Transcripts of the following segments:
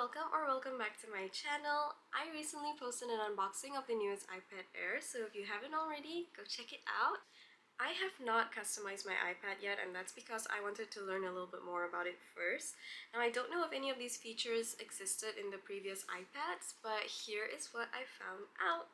welcome back to my channel. I recently posted an unboxing of the newest iPad Air, so if you haven't already, go check it out. I have not customized my iPad yet, and that's because I wanted to learn a little bit more about it first. Now, I don't know if any of these features existed in the previous iPads, but here is what I found out.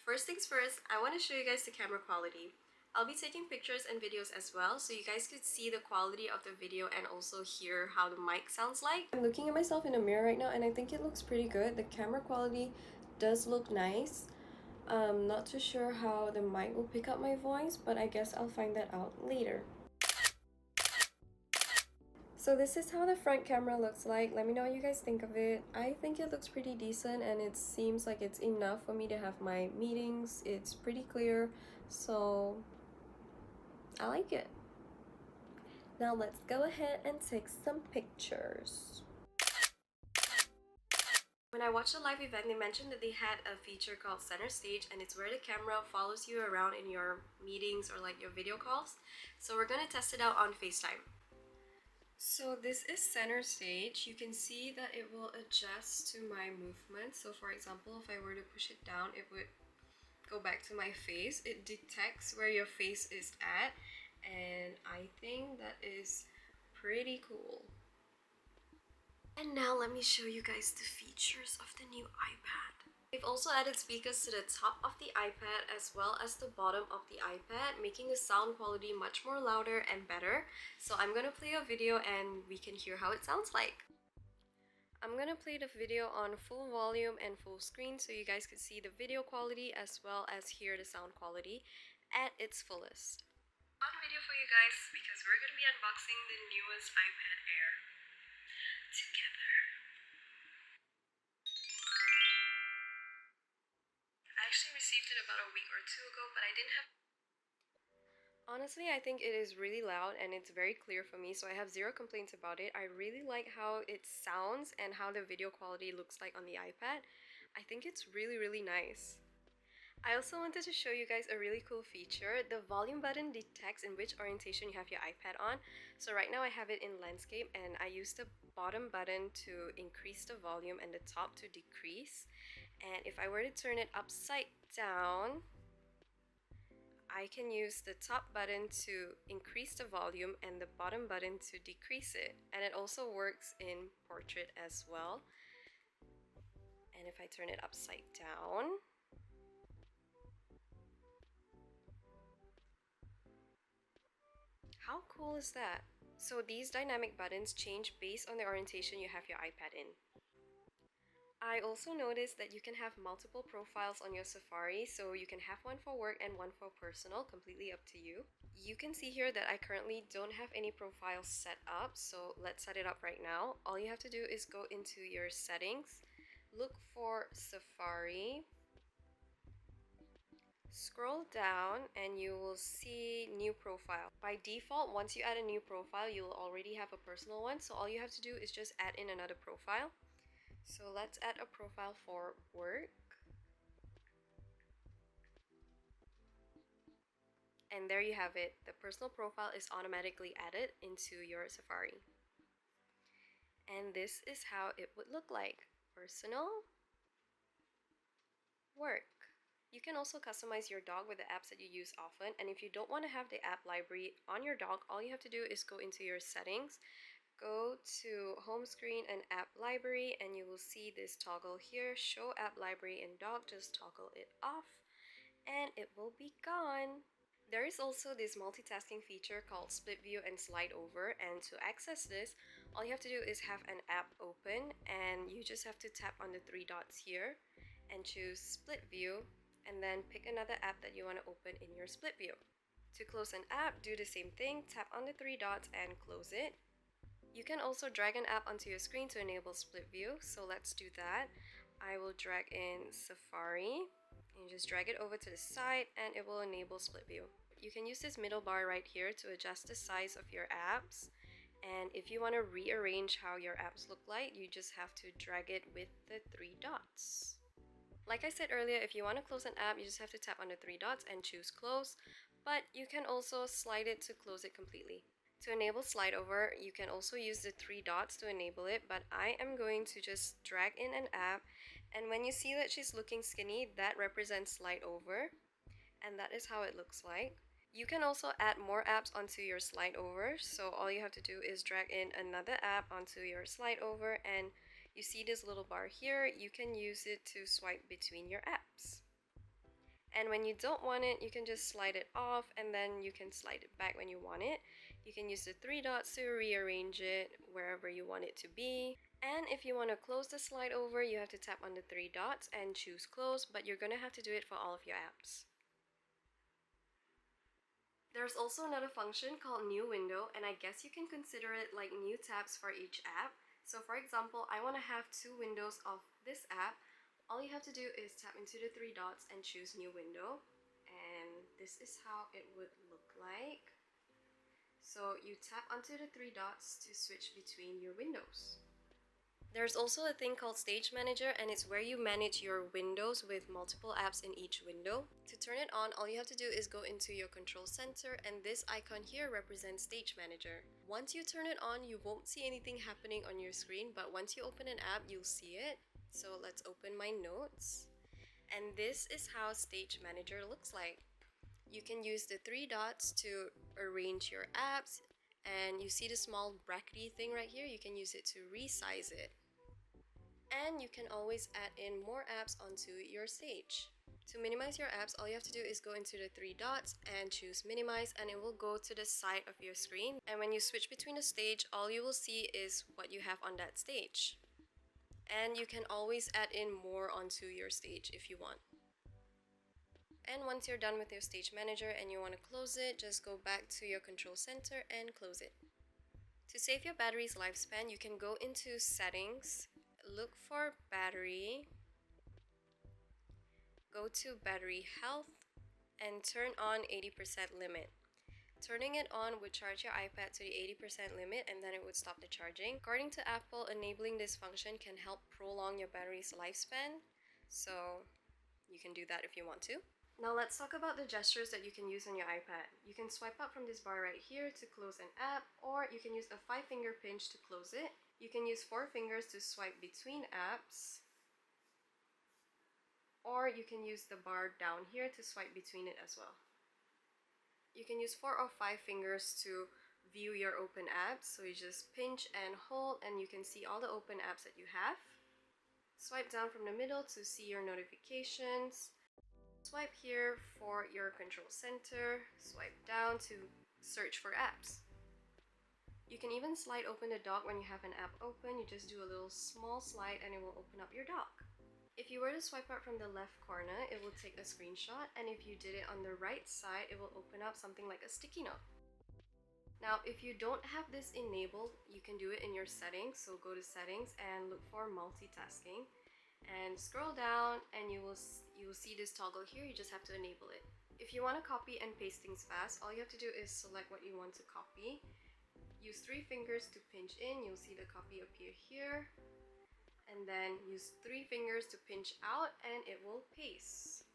First things first, I want to show you guys the camera quality. I'll be taking pictures and videos as well, so you guys could see the quality of the video and also hear how the mic sounds like. I'm looking at myself in a mirror right now and I think it looks pretty good. The camera quality does look nice. Not too sure how the mic will pick up my voice, but I guess I'll find that out later. So this is how the front camera looks like. Let me know what you guys think of it. I think it looks pretty decent and it seems like it's enough for me to have my meetings. It's pretty clear, so I like it. Now let's go ahead and take some pictures. When I watched a live event, they mentioned that they had a feature called Center Stage, and it's where the camera follows you around in your meetings or like your video calls. So we're gonna test it out on FaceTime. So this is Center Stage. You can see that it will adjust to my movement. So for example, if I were to push it down, it would go back to my face. It detects where your face is at, and I think that is pretty cool. And now let me show you guys the features of the new iPad. They've also added speakers to the top of the iPad as well as the bottom of the iPad, making the sound quality much more louder and better. So I'm gonna play a video and we can hear how it sounds like. I'm gonna play the video on full volume and full screen so you guys can see the video quality as well as hear the sound quality at its fullest. Fun video for you guys because we're gonna be unboxing the newest iPad Air together. I actually received it about a week or two ago, but I didn't have... Honestly, I think it is really loud and it's very clear for me, so I have zero complaints about it. I really like how it sounds and how the video quality looks like on the iPad. I think it's really nice. I also wanted to show you guys a really cool feature. The volume button detects in which orientation you have your iPad on. So right now I have it in landscape and I use the bottom button to increase the volume and the top to decrease. And if I were to turn it upside down, I can use the top button to increase the volume and the bottom button to decrease it. And it also works in portrait as well. And if I turn it upside down, how cool is that? So these dynamic buttons change based on the orientation you have your iPad in. I also noticed that you can have multiple profiles on your Safari, so you can have one for work and one for personal, completely up to you. You can see here that I currently don't have any profiles set up, so let's set it up right now. All you have to do is go into your settings, look for Safari, scroll down and you will see new profile. By default, once you add a new profile, you'll already have a personal one, so all you have to do is just add in another profile. So let's add a profile for work. And there you have it. The personal profile is automatically added into your Safari. And this is how it would look like. Personal, work. You can also customize your dog with the apps that you use often. And if you don't want to have the app library on your dog, all you have to do is go into your settings, go to home screen and app library, and you will see this toggle here, show app library in dog. Just toggle it off and it will be gone. There is also this multitasking feature called split view and slide over, and to access this, all you have to do is have an app open and you just have to tap on the three dots here and choose split view and then pick another app that you want to open in your split view. To close an app, do the same thing, tap on the three dots and close it. You can also drag an app onto your screen to enable split view, so let's do that. I will drag in Safari and just drag it over to the side and it will enable split view. You can use this middle bar right here to adjust the size of your apps, and if you want to rearrange how your apps look like, you just have to drag it with the three dots. Like I said earlier, if you want to close an app, you just have to tap on the three dots and choose close, but you can also slide it to close it completely. To enable slide over, you can also use the three dots to enable it, but I am going to just drag in an app, and when you see that she's looking skinny, that represents slide over, and that is how it looks like. You can also add more apps onto your slide over, so all you have to do is drag in another app onto your slide over, and you see this little bar here, you can use it to swipe between your apps. And when you don't want it, you can just slide it off, and then you can slide it back when you want it. You can use the three dots to rearrange it wherever you want it to be. And if you want to close the slide over, you have to tap on the three dots and choose close, but you're gonna have to do it for all of your apps. There's also another function called new window, and I guess you can consider it like new tabs for each app. So for example, I want to have two windows of this app. All you have to do is tap into the three dots and choose new window, and this is how it would look like. So you tap onto the three dots to switch between your windows. There's also a thing called Stage Manager, and it's where you manage your windows with multiple apps in each window. To turn it on, all you have to do is go into your control center, and this icon here represents Stage Manager. Once you turn it on, you won't see anything happening on your screen, but once you open an app, you'll see it. So let's open my notes. And this is how Stage Manager looks like. You can use the three dots to arrange your apps, and you see the small brackety thing right here, you can use it to resize it. And you can always add in more apps onto your stage. To minimize your apps, all you have to do is go into the three dots and choose minimize, and it will go to the side of your screen. And when you switch between a stage, all you will see is what you have on that stage. And you can always add in more onto your stage if you want. And once you're done with your stage manager and you want to close it, just go back to your control center and close it. To save your battery's lifespan, you can go into settings, look for battery, go to battery health, and turn on 80% limit. Turning it on would charge your iPad to the 80% limit, and then it would stop the charging. According to Apple, enabling this function can help prolong your battery's lifespan, so you can do that if you want to. Now let's talk about the gestures that you can use on your iPad. You can swipe up from this bar right here to close an app, or you can use a 5-finger pinch to close it. You can use 4 fingers to swipe between apps, or you can use the bar down here to swipe between it as well. You can use 4 or 5 fingers to view your open apps, so you just pinch and hold and you can see all the open apps that you have. Swipe down from the middle to see your notifications. Swipe here for your control center. Swipe down to search for apps. You can even slide open the dock when you have an app open. You just do a little small slide and it will open up your dock. If you were to swipe out from the left corner, it will take a screenshot, and if you did it on the right side, it will open up something like a sticky note. Now, if you don't have this enabled, you can do it in your settings. So go to settings and look for multitasking and scroll down, and you will see this toggle here. You just have to enable it. If you want to copy and paste things fast, all you have to do is select what you want to copy. Use 3 fingers to pinch in. You'll see the copy appear here. And then use 3 fingers to pinch out and it will paste.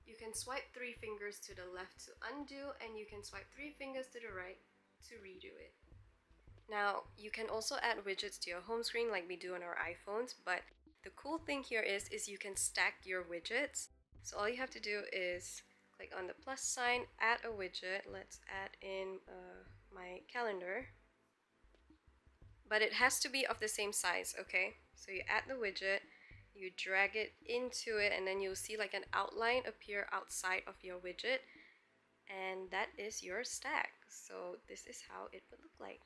You can swipe 3 fingers to the left to undo, and you can swipe 3 fingers to the right to redo it. Now, you can also add widgets to your home screen like we do on our iPhones, but the cool thing here is you can stack your widgets. So all you have to do is click on the plus sign, add a widget. Let's add in my calendar. But it has to be of the same size, okay? So you add the widget, you drag it into it, and then you'll see like an outline appear outside of your widget, and that is your stack. So this is how it would look like.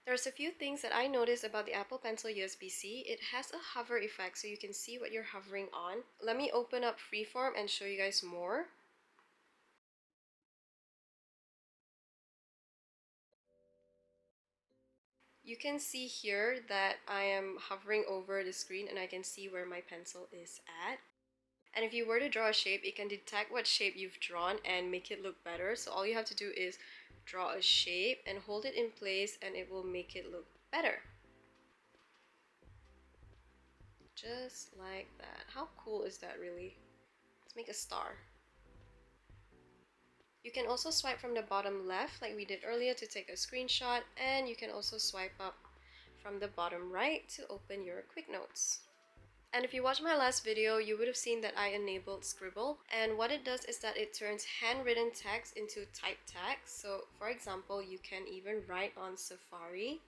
There's a few things that I noticed about the Apple Pencil USB-C. It has a hover effect, so you can see what you're hovering on. Let me open up Freeform and show you guys more. You can see here that I am hovering over the screen and I can see where my pencil is at. And if you were to draw a shape, it can detect what shape you've drawn and make it look better. So all you have to do is draw a shape and hold it in place, and it will make it look better. Just like that. How cool is that really? Let's make a star. You can also swipe from the bottom left like we did earlier to take a screenshot, and you can also swipe up from the bottom right to open your quick notes. And if you watched my last video, you would have seen that I enabled Scribble. And what it does is that it turns handwritten text into typed text. So for example, you can even write on Safari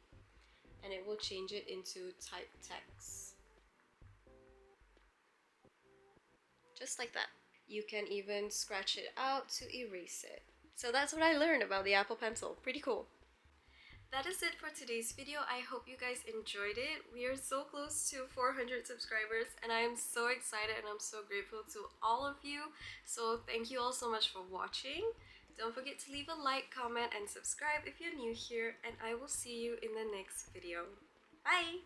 and it will change it into typed text. Just like that. You can even scratch it out to erase it. So that's what I learned about the Apple Pencil. Pretty cool. That is it for today's video. I hope you guys enjoyed it. We are so close to 400 subscribers and I am so excited and I'm so grateful to all of you. So thank you all so much for watching. Don't forget to leave a like, comment, and subscribe if you're new here, and I will see you in the next video. Bye!